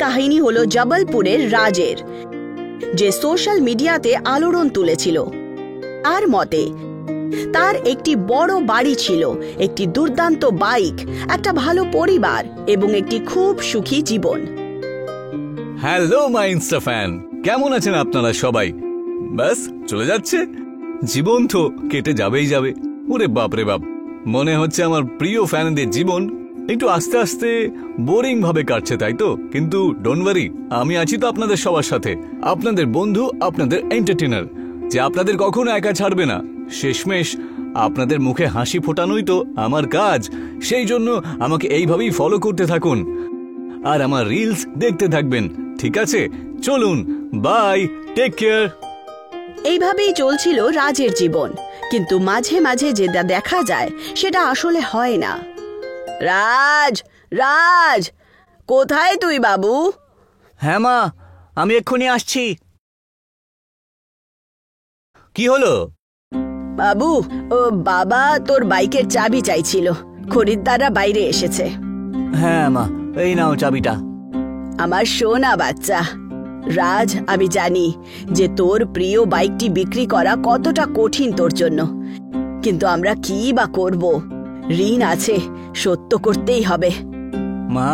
কাহিনী হলো জবলপুরের রাজের, যে সোশ্যাল মিডিয়াতে আলোড়ন তুলেছিল। তার মতে তার একটি বড় বাড়ি ছিল, একটি দুর্দান্ত বাইক, একটা ভালো পরিবার এবং একটি খুব সুখী জীবন। হ্যালো মাই ইনস্টা ফ্যান, কেমন আছেন আপনারা সবাই? ব্যাস চলে যাচ্ছে, জীবন তো কেটে যাবেই যাবে। ওরে বাপ রে বাপ, মনে হচ্ছে আমার প্রিয় ফ্যানদের জীবন একটু আস্তে আস্তে বোরিং ভাবে কাটছে, তাই তো? কিন্তু ডোন্ট ওয়ারি, আমি আছি তো আপনাদের সবার সাথে, আপনাদের বন্ধু, আপনাদের এন্টারটেইনার, যে আপনাদের কখনো একা ছাড়বে না। শেষমেশ আপনাদের মুখে হাসি ফোটানোই তো আমার কাজ, সেই জন্য আমাকে এইভাবেই ফলো করতে থাকুন আর আমার রিলস দেখতে থাকবেন, ঠিক আছে? চলুন, বাই, টেক কেয়ার। এইভাবেই চলছিল রাজের জীবন, কিন্তু মাঝে মাঝে যেটা দেখা যায় সেটা আসলে হয় না। রাজ, রাজ, কোথায় তুই বাবু? হ্যাঁ মা, আমি এক্ষুনি আসছি। কি হলো? বাবু, ও বাবা তোর বাইকের চাবি চাইছিল, খরিদ্দাররা বাইরে এসেছে। হ্যাঁ মা, এই নাও চাবিটা। আমার সোনা বাচ্চা। রাজ, আমি জানি যে তোর প্রিয় বাইকটি বিক্রি করা কতটা কঠিন তোর জন্য, কিন্তু আমরা কি বা করব? ঋণ আছে, সত্য করতেই হবে। মা,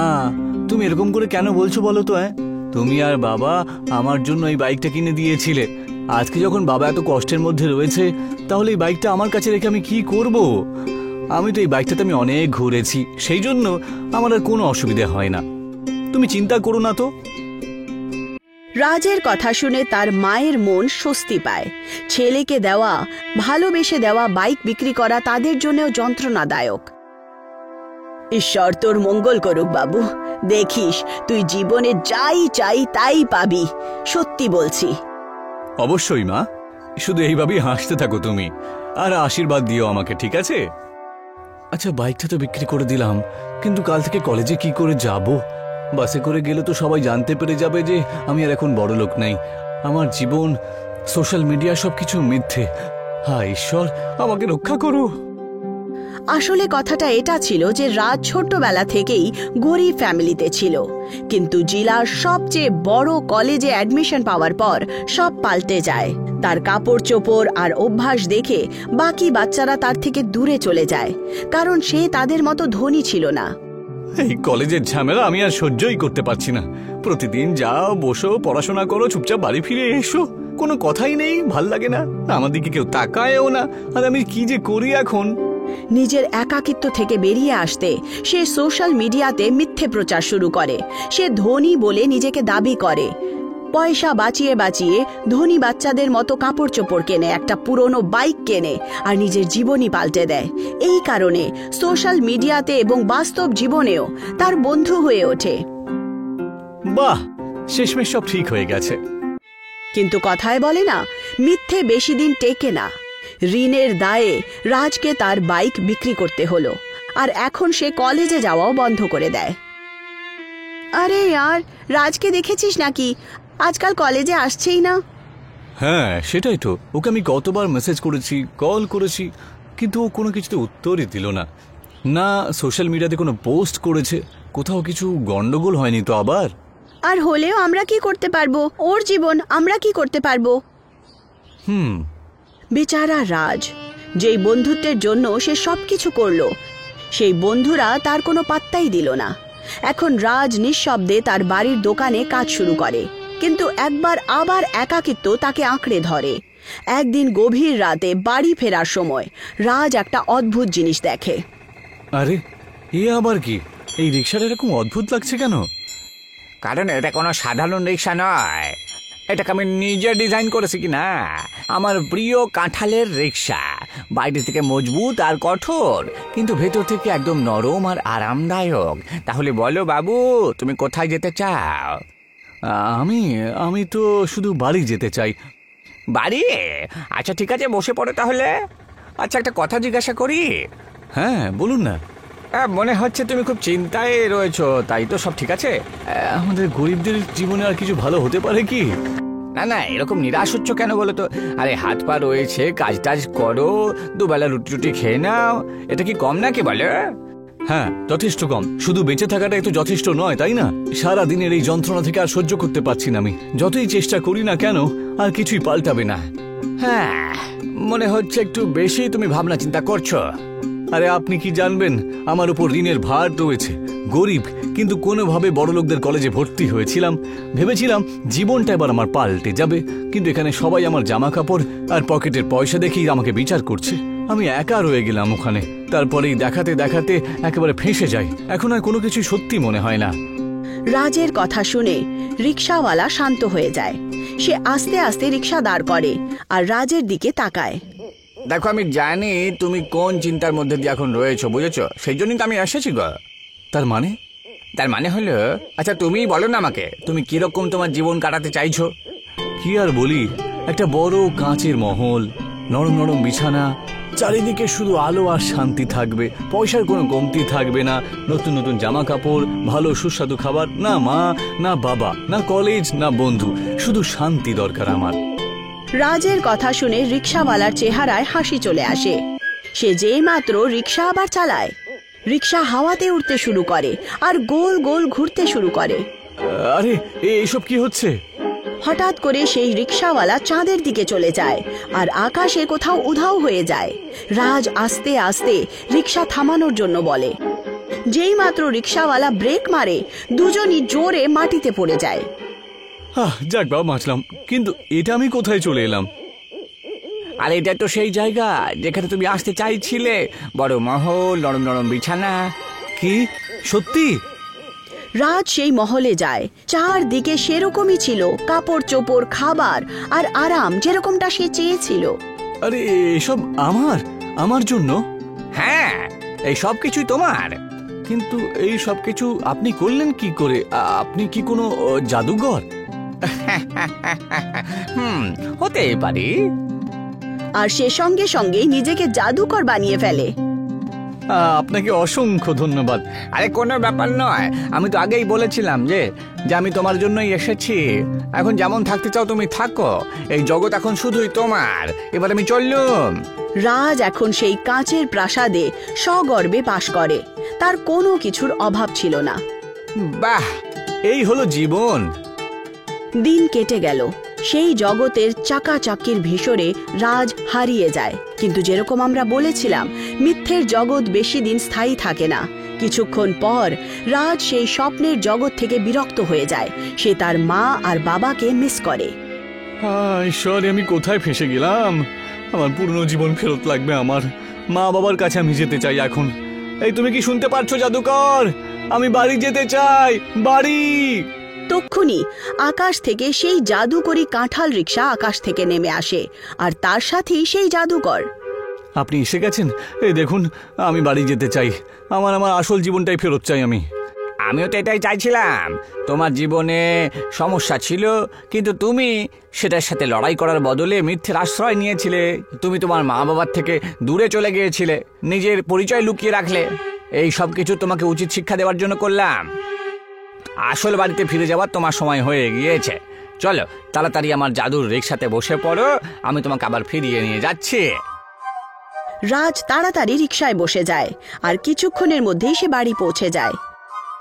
তুমি এরকম করে কেন বলছো বলো তো? তুমি আর বাবা আমার জন্য এই বাইকটা কিনে দিয়েছিলে। আজকে যখন বাবা এত কষ্টের মধ্যে রয়েছে, তাহলে এই বাইকটা আমার কাছে রেখে আমি কি করব? আমি তো এই বাইকটাতে আমি অনেক ঘুরেছি, সেই জন্য আমার আর কোনো অসুবিধা হয় না। তুমি চিন্তা করো না তো। রাজের কথা শুনে তার মায়ের মন স্বস্তি পায়। ছেলেকে দেওয়া, ভালোবেসে দেওয়া বাইক বিক্রি করা তাদের জন্যও যন্ত্রণাদায়ক। ঈশ্বর তোর মঙ্গল করুক বাবু, দেখিস তুই জীবনে যাই চাই তাই পাবি, সত্যি বলছি। অবশ্যই মা, শুধু এইভাবেই হাসতে থাকো তুমি, আর আশীর্বাদ দিও আমাকে, ঠিক আছে? আচ্ছা, বাইকটা তো বিক্রি করে দিলাম, কিন্তু কাল থেকে কলেজে কি করে যাব? বাসে করে গেলে তো সবাই জানতে পেরে যাবে যে আমি আর এখন বড় লোক নাই। আমার জীবন, সোশ্যাল মিডিয়া সবকিছু মিথ্যে। হায় ঈশ্বর, আমাকে রক্ষা করো। আসলে কথাটা এটা ছিল যে রাজ ছোট্টবেলা থেকেই গরিব ফ্যামিলিতে ছিল, কিন্তু জেলার সবচেয়ে বড় কলেজে অ্যাডমিশন পাওয়ার পর সব পাল্টে যায়। তার কাপড় চোপড় আর অভ্যাস দেখে বাকি বাচ্চারা তার থেকে দূরে চলে যায়, কারণ সে তাদের মতো ধনী ছিল না। এই কলেজের ঝামেলা আমি আর সহ্যই করতে পারছি না। প্রতিদিন যাও, বসো, পড়াশোনা করো, চুপচাপ বাড়ি ফিরে এসো, কোনো কথাই নেই, ভাল লাগে না, আমার দিকে কেউ তাকায়ও না। আর আমি কি যে করি এখন? নিজের একাকিত্ব থেকে বেরিয়ে আসতে সে সোশ্যাল মিডিয়াতে মিথ্যে প্রচার শুরু করে। সে ধনী বলে নিজেকে দাবি করে, পয়সা বাঁচিয়ে বাঁচিয়ে ধনী বাচ্চাদের মতো কাপড় চোপড় কেনে, একটা পুরনো বাইক কেনে আর নিজের জীবনই পাল্টে দেয়। এই কারণে সোশ্যাল মিডিয়াতে এবং বাস্তব জীবনেও তার বন্ধু হয়ে ওঠে। বাহ, শেষমেশ সব ঠিক হয়ে গেছে। কিন্তু কথায় বলে না, মিথ্যে বেশি দিন টেকে না। ঋণের দায়ে রাজকে তার বাইক বিক্রি করতে হলো, আর এখন সে কলেজে যাওয়াও বন্ধ করে দেয়। আরে यार, রাজকে দেখেছিস নাকি? আজকাল কলেজে আসছেই না। হ্যাঁ, সেটাই তো, ওকে আমি কতবার মেসেজ করেছি, কল করেছি, কিন্তু ও কোনো কিছুতে উত্তরই দিল না। না সোশ্যাল মিডিয়াতে কোনো পোস্ট করেছে, কোথাও কিছু গন্ডগোল হয়নি তো আবার? আর হলেও আমরা কি করতে পারবো? ওর জীবন, আমরা কি করতে পারবো? বেচারা রাজ, যেই বন্ধুত্বের জন্য সে সবকিছু করলো, সেই বন্ধুরা তার কোনো পাত্তাই দিল না। এখন রাজ নিঃশব্দে তার বাড়ির দোকানে কাজ শুরু করে, কিন্তু একবার আবার একাকিত্ব তাকে আঁকড়ে ধরে। একদিন গভীর রাতে বাড়ি ফেরার সময় রাজ একটা অদ্ভুত জিনিস দেখে। আরে, এ আবার কি? এই রিক্সাটা এরকম অদ্ভুত লাগছে কেন? কারণ এটা কোনো সাধারণ রিক্সা নয়, এটাকে আমি নিজে ডিজাইন করেছি কি না। আমার প্রিয় কাঁঠালের রিক্সা, বাইরে থেকে মজবুত আর কঠোর, কিন্তু ভেতর থেকে একদম নরম আর আরামদায়ক। তাহলে বলো বাবু, তুমি কোথায় যেতে চাও? আমি আমি তো শুধু বাড়ি যেতে চাই। বাড়ি? আচ্ছা ঠিক আছে, বসে পড়ো তাহলে। আচ্ছা, একটা কথা জিজ্ঞাসা করি? হ্যাঁ, বলুন না। মনে হচ্ছে তুমি খুব চিন্তায় রয়েছো, তাই তো? সব ঠিক আছে? আমাদের গরিবদের জীবনে আর কিছু ভালো হতে পারে কি? না না, এরকম নিরাশ হচ্ছ কেন বলো তো? আরে হাত পা রয়েছে, কাজ টাজ করো, দুবেলা রুটি রুটি খেয়ে নাও, এটা কি কম নাকি বলো? হ্যাঁ, যথেষ্ট কম। শুধু বেঁচে থাকাটাই তো যথেষ্ট নয়, তাই না? সারা দিনের এই যন্ত্রণা থেকে আর সহ্য করতে পারছি না আমি। যতই চেষ্টা করি না কেন আর কিছুই পাল্টাবে না। হ্যাঁ, মনে হচ্ছে একটু বেশি তুমি ভাবনা চিন্তা করছো। আরে আপনি কি জানবেন, আমার উপর ঋণের ভার রয়েছে। গরিব, কিন্তু কোনোভাবে বড়লোকদের কলেজে ভর্তি হয়েছিলাম। ভেবেছিলাম জীবনটা এবার আমার পাল্টে যাবে, কিন্তু এখানে সবাই আমার জামা কাপড় আর পকেটের পয়সা দেখেই আমাকে বিচার করছে। আমি একা রয়ে গেলাম ওখানে। তারপরেই দেখাতে দেখাতে একেবারে ফেঁসে যাই। এখন আর কোনো কিছু সত্যি মনে হয় না। রাজের কথা শুনে রিক্সাওয়ালা শান্ত হয়ে যায়। সে আস্তে আস্তে রিক্সা দাঁড় করে আর রাজের দিকে তাকায়। দেখো, আমি জানি তুমি কোন চিন্তার মধ্যে দিয়ে এখন রয়েছো, বুঝেছো? সেই জন্যই তো আমি এসেছি গো। তার মানে? তার মানে হলো, আচ্ছা তুমি বলো না আমাকে, তুমি কিরকম তোমার জীবন কাটাতে চাইছো? কি আর বলি, একটা বড় কাঁচের মহল, নরম নরম বিছানা, চারিদিকে শুধু আলো আর শান্তি থাকবে, পয়সার কোনো কমতি থাকবে না, নতুন নতুন জামা কাপড়, ভালো সুস্বাদু খাবার, না মা না বাবা না কলেজ না বন্ধু, শুধু শান্তি দরকার আমার। রাজের কথা শুনে রিক্সাওয়ালার চেহারায় হাসি চলে আসে। সে যেই মাত্র রিক্সা আবার চালায়, রিক্সা হাওয়াতে উঠতে শুরু করে আর গোল গোল ঘুরতে শুরু করে। আরে এইসব কি হচ্ছে? হঠাৎ করে সেই রিক্সাওয়ালা চাঁদের দিকে চলে যায় আর আকাশে কোথাও উধাও হয়ে যায়। রাজ আস্তে আস্তে রিক্সা থামানোর জন্য বলে। যেই মাত্র রিক্সাওয়ালা ব্রেক মারে, দুজনই জোরে মাটিতে পড়ে যায়। যাক বাবা, বাঁচলাম। কিন্তু এটা আমি কোথায় চলে এলাম? আর এটা তো সেই জায়গা যেখানে তুমি আসতে চাইছিলে, বড় মহল, নরম নরম বিছানা। কি সত্যি? রাজ সেই মহলে যায়। চারদিকে সেরকমই ছিল, কাপড় চোপড়, খাবার আর আরাম, যেরকমটা সে চেয়েছিল। আরে এসব আমার জন্য? হ্যাঁ, এই সব কিছুই তোমার। কিন্তু এই সব কিছু আপনি করলেন কি করে? আপনি কি কোনো জাদুঘর? হতেই পারি। আর সে সঙ্গে সঙ্গে নিজেকে জাদুকর বানিয়ে ফেলে। আপনাকে অসংখ্য ধন্যবাদ। আরে কোনো ব্যাপার নয়, আমি তো আগেই বলেছিলাম যে আমি তোমার জন্যই এসেছি। এখন যেমন থাকতে চাও তুমি থাকো, এই জগৎ এখন শুধুই তোমার। এবার আমি চললুম। রাজ এখন সেই কাঁচের প্রাসাদে সগর্বে বাস করে। তার কোনো কিছুর অভাব ছিল না। বাহ, এই হলো জীবন। দিন কেটে গেল। সেই জগতের চাকাচাকির ভেসরে রাজ হারিয়ে যায়। কিন্তু যেরকম আমরা বলেছিলাম, মিথ্যের জগৎ বেশি দিন স্থায়ী থাকে না। কিছুক্ষণ পর রাজ সেই স্বপ্নের জগৎ থেকে বিরক্ত হয়ে যায়। সে তার মা আর বাবাকে মিস করে। ঈশ্বর, আমি কোথায় ফেঁসে গেলাম? আমার পুরনো জীবন ফেরত লাগবে। আমার মা বাবার কাছে আমি যেতে চাই এখন। এই তুমি কি শুনতে পারছো জাদুকর? আমি বাড়ি যেতে চাই, বাড়ি। তক্ষুনি আকাশ থেকে সেই জাদুকরি কাঁঠাল রিক্সা আকাশ থেকে নেমে আসে আর তার সাথেই সেই জাদুকর। আপনি এসে গেছেন? এই দেখুন, আমি বাড়ি যেতে চাই। আমার আসল জীবনটাই ফেরত চাই আমি। আমিও তো এটাই চাইছিলাম। তোমার জীবনে সমস্যা ছিল, কিন্তু তুমি সেটার সাথে লড়াই করার বদলে মিথ্যের আশ্রয় নিয়েছিলে। তুমি তোমার মা বাবার থেকে দূরে চলে গিয়েছিলে, নিজের পরিচয় লুকিয়ে রাখলে। এই সব কিছু তোমাকে উচিত শিক্ষা দেওয়ার জন্য করলাম। আসল বাড়িতে ফিরে যাওয়ার তোমার সময় হয়ে গিয়েছে। চলো তাড়াতাড়ি আমার জাদুর রিকশাতে বসে পড়ো, আমি তোমাকে আবার ফিরিয়ে নিয়ে যাচ্ছি। রাজ তাড়াতাড়ি রিকশায় বসে যায় আর কিছুক্ষণের মধ্যেই সে বাড়ি পৌঁছে যায়।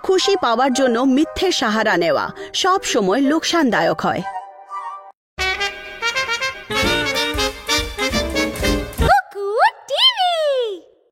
খুশি পাওয়ার জন্য মিথ্যের সাহারা নেওয়া সব সময় লোকসানদায়ক হয়।